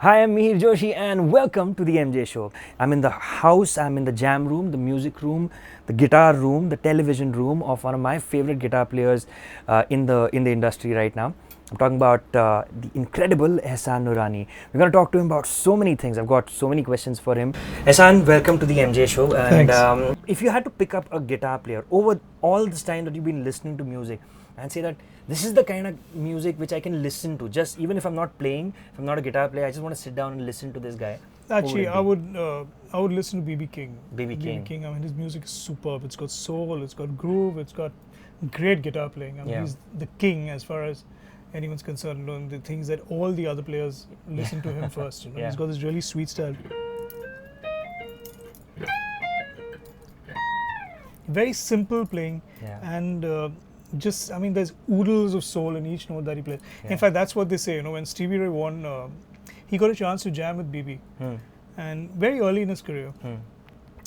Hi, I'm Mihir Joshi and welcome to the MJ Show. I'm in the house, I'm in the jam room, the music room, the guitar room, the television room of one of my favorite guitar players in the industry right now. I'm talking about the incredible Ehsaan Noorani. We're going to talk to him about so many things. I've got so many questions for him. Ehsaan, welcome to the MJ Show. And Thanks. if you had to pick up a guitar player over all this time that you've been listening to music and say that this is the kind of music which I can listen to, just even if I'm not playing, if I'm not a guitar player, I just want to sit down and listen to this guy. Actually, I would listen to B.B King. B.B King. I mean, his music is superb. It's got soul, it's got groove, it's got great guitar playing. I mean, he's the king as far as anyone's concerned. You know, the things that all the other players listen to him first. You know, he's got this really sweet style. Very simple playing, and just, I mean, there's oodles of soul in each note that he plays. In fact, that's what they say. You know, when Stevie Ray won, he got a chance to jam with BB, and very early in his career,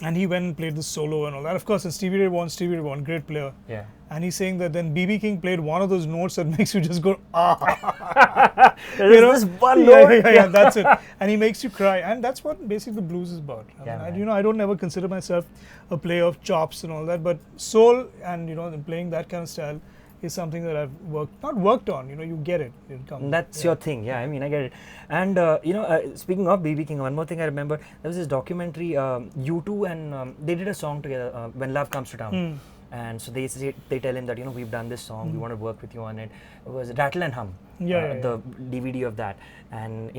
and he went and played the solo and all that. Of course, and Stevie Ray won, great player. Yeah. And he's saying that then B.B King played one of those notes that makes you just go, ah. This one note. Yeah, that's it. And he makes you cry. And that's what basically the blues is about. I mean, I don't ever consider myself a player of chops and all that, but soul and, playing that kind of style is something that I've not worked on. You get it. It comes. That's your thing. Yeah, I mean, I get it. And, speaking of B.B King, one more thing I remember, there was this documentary, U2 and they did a song together, When Love Comes to Town. And so they tell him that, we've done this song, we want to work with you on it. It was Rattle and Hum, the DVD of that. And,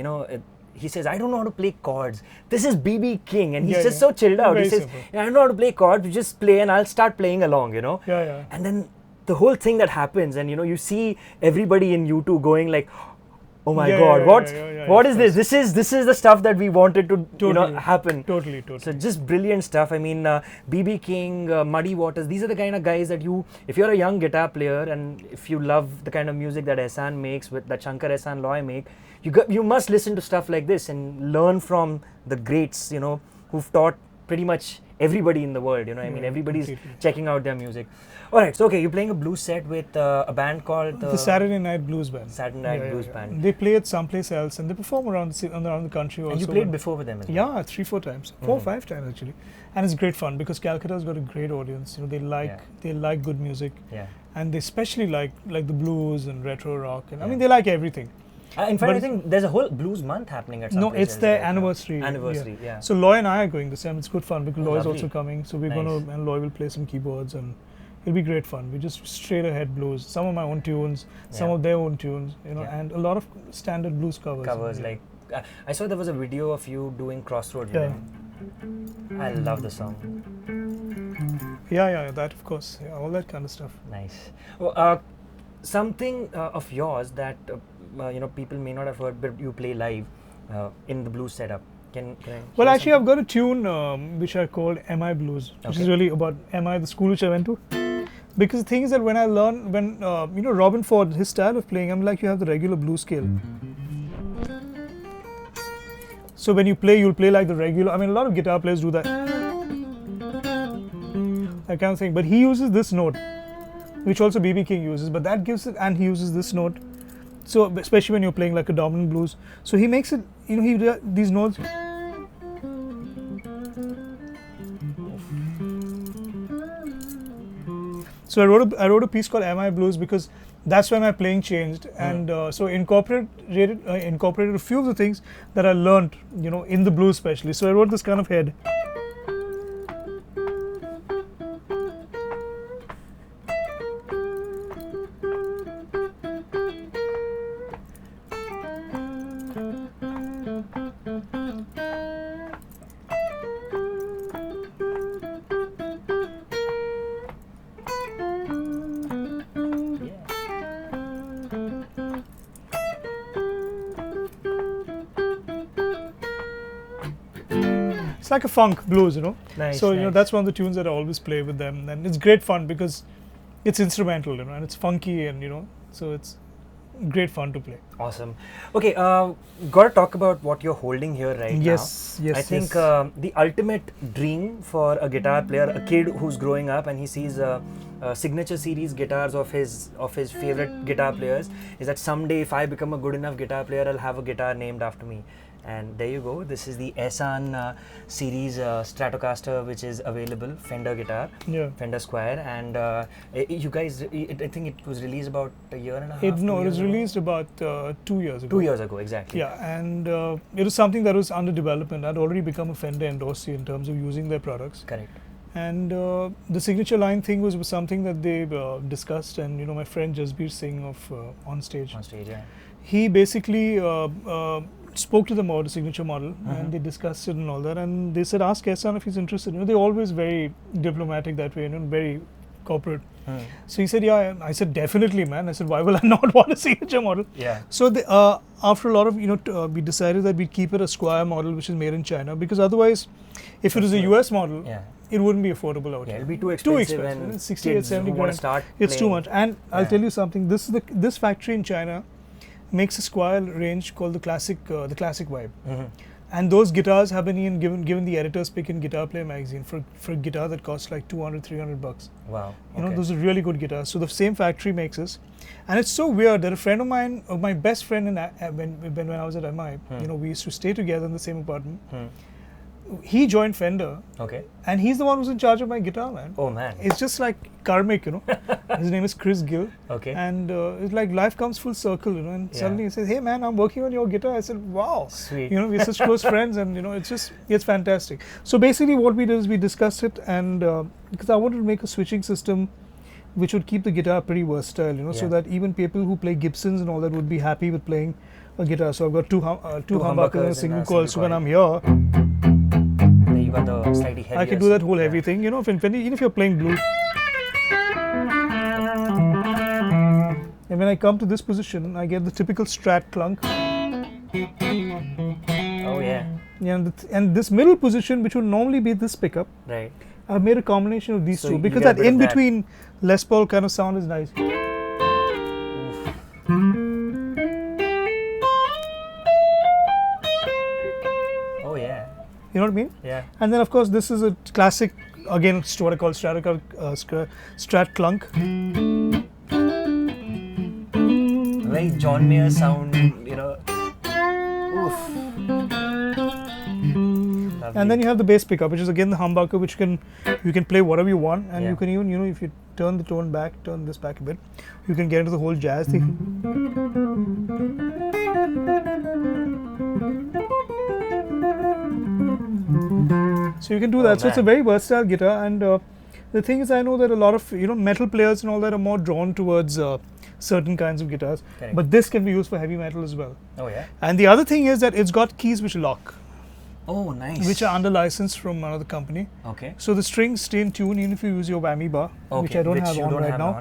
he says, I don't know how to play chords. This is B.B King. And he's just so chilled out. Very he says, I don't know how to play chords, you just play and I'll start playing along, And then the whole thing that happens and, you see everybody in U2 going like, oh my God, what is this? This is the stuff that we wanted to happen. Totally. So just brilliant stuff. I mean, B.B King, Muddy Waters, these are the kind of guys that if you're a young guitar player and if you love the kind of music that Ehsaan makes, that Shankar-Ehsaan-Loy make, you must listen to stuff like this and learn from the greats, who've taught pretty much everybody in the world, I mean, everybody's checking out their music. All right, so you're playing a blues set with a band called the Saturday Night Blues Band. Saturday Night Blues Band. They play it someplace else and they perform around the country also. And you played before with them as well? Yeah, 3-4 times, 4 or 5 times actually, and it's great fun because Calcutta's got a great audience. They like good music, and they especially like the blues and retro rock, and I mean they like everything. In fact, I think there's a whole blues month happening at some No, it's their anniversary. Anniversary, yeah. So Loy and I are going this time. It's good fun because Loy's also coming. So we're and Loy will play some keyboards and it'll be great fun. We just straight ahead blues. Some of my own tunes, some of their own tunes, and a lot of standard blues covers. Like I saw there was a video of you doing Crossroads with him. I love the song. Yeah, that of course. Yeah, all that kind of stuff. Nice. Well, something of yours that people may not have heard, but you play live in the blues setup. Well, actually, I've got a tune which I called M.I. Blues, which is really about M.I., the school which I went to. Because the thing is that when I learned, Robin Ford, his style of playing, I'm like, you have the regular blues scale. So when you play, you'll play like the regular. I mean, a lot of guitar players do that. That kind of thing. But he uses this note, which also B.B King uses, but that gives it, and he uses this note. So especially when you're playing like a dominant blues, so he makes it, these notes. So I wrote a piece called M.I. Blues because that's when my playing changed, and so incorporated a few of the things that I learned, in the blues especially. So I wrote this kind of head. It's like a funk blues, Nice, so that's one of the tunes that I always play with them, and it's great fun because it's instrumental, and it's funky, and so it's great fun to play. Awesome. Okay, got to talk about what you're holding here right now. Yes. I think the ultimate dream for a guitar player, a kid who's growing up and he sees signature series guitars of his favorite guitar players, is that someday if I become a good enough guitar player, I'll have a guitar named after me. And there you go. This is the Ehsaan series Stratocaster, which is available, Fender guitar, Fender Squire. And you guys, I think it was released about a year and a half. No, it was released about 2 years ago. 2 years ago, exactly. Yeah, and it was something that was under development. I'd already become a Fender endorsee in terms of using their products. Correct. And the signature line thing was something that they discussed, and my friend Jasbir Singh of On Stage. On Stage, yeah. He basically spoke to them about the signature model, and they discussed it and all that, and they said, ask Ehsaan if he's interested. They're always very diplomatic that way, very corporate. So he said, yeah. I said, definitely, man. I said, why will I not want a signature model? Yeah. So after a lot of, we decided that we'd keep it a Squire model, which is made in China, because otherwise, if it was a US model, it wouldn't be affordable out here. It'll be too expensive. 68, 70 grand. It's too much. And I'll tell you something. This factory in China makes a Squire range called the classic vibe, and those guitars have been even given the editor's pick in Guitar Player magazine for a guitar that costs like $200-300. Wow. Those are really good guitars. So the same factory makes this, and it's so weird that a friend of mine, my best friend when I was at MI, we used to stay together in the same apartment. He joined Fender, and he's the one who's in charge of my guitar, man. Oh man, it's just like karmic, His name is Chris Gill, and it's like life comes full circle, and suddenly he says, "Hey man, I'm working on your guitar." I said, "Wow, sweet." We're such close friends, and it's fantastic. So basically, what we did is we discussed it, and because I wanted to make a switching system which would keep the guitar pretty versatile, so that even people who play Gibsons and all that would be happy with playing a guitar. So I've got two humbuckers and a single coil. So when I'm here, you got the slightly heavier. I can do that whole heavy thing, even if you're playing blues. And when I come to this position, I get the typical Strat clunk. Oh yeah. And this middle position, which would normally be this pickup, right? I've made a combination of these two because that in between Les Paul kind of sound is nice. Oh yeah. You know what I mean? Yeah. And then of course this is a classic, again, it's what I call Strat clunk. Very John Mayer sound, Oof. And then you have the bass pickup, which is again the humbucker, which you can play whatever you want, and you can even, if you turn the tone back, turn this back a bit, you can get into the whole jazz thing. So you can do that. So it's a very versatile guitar, and the thing is, I know that a lot of metal players and all that are more drawn towards certain kinds of guitars, but this can be used for heavy metal as well. Oh yeah. And the other thing is that it's got keys which lock. Oh, nice. Which are under license from another company. Okay. So the strings stay in tune even if you use your whammy bar, which I don't have on right now.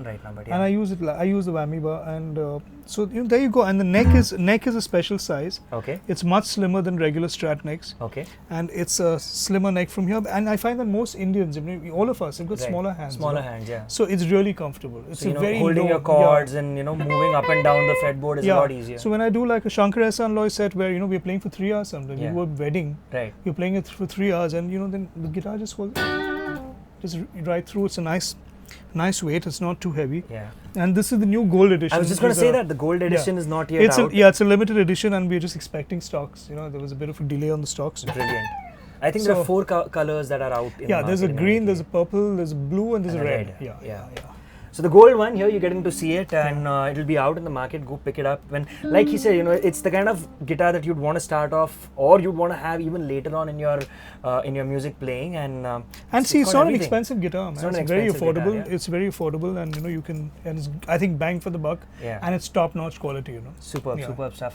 And I use it. I use the whammy bar, and so there you go. And the neck is a special size. Okay. It's much slimmer than regular Strat necks. Okay. And it's a slimmer neck from here. And I find that most Indians, all of us, have got smaller hands. Smaller hands, yeah. So it's really comfortable. It's so, a very holding your chords and moving up and down the fretboard is a lot easier. So when I do like a Shankar-Ehsaan-Loy set where we're playing for 3 hours sometimes, we go wedding. Right. You're playing it for 3 hours, and then the guitar just holds right through. It's a nice weight. It's not too heavy. Yeah. And this is the new gold edition. I was just going to say that the gold edition is not yet out. It's a limited edition, and we're just expecting stocks. There was a bit of a delay on the stocks. Brilliant. I think there are 4 colors that are out in the market. There's a green, there's a purple, there's a blue, and there's a red. Yeah. So the gold one here, you're getting to see it, and it'll be out in the market. Go pick it up. Like he said, it's the kind of guitar that you'd want to start off, or you'd want to have even later on in your music playing. And see, it's not an expensive guitar, man. It's very affordable. Guitar, It's very affordable, and you can, and it's, I think, bang for the buck. Yeah. And it's top-notch quality. Superb stuff.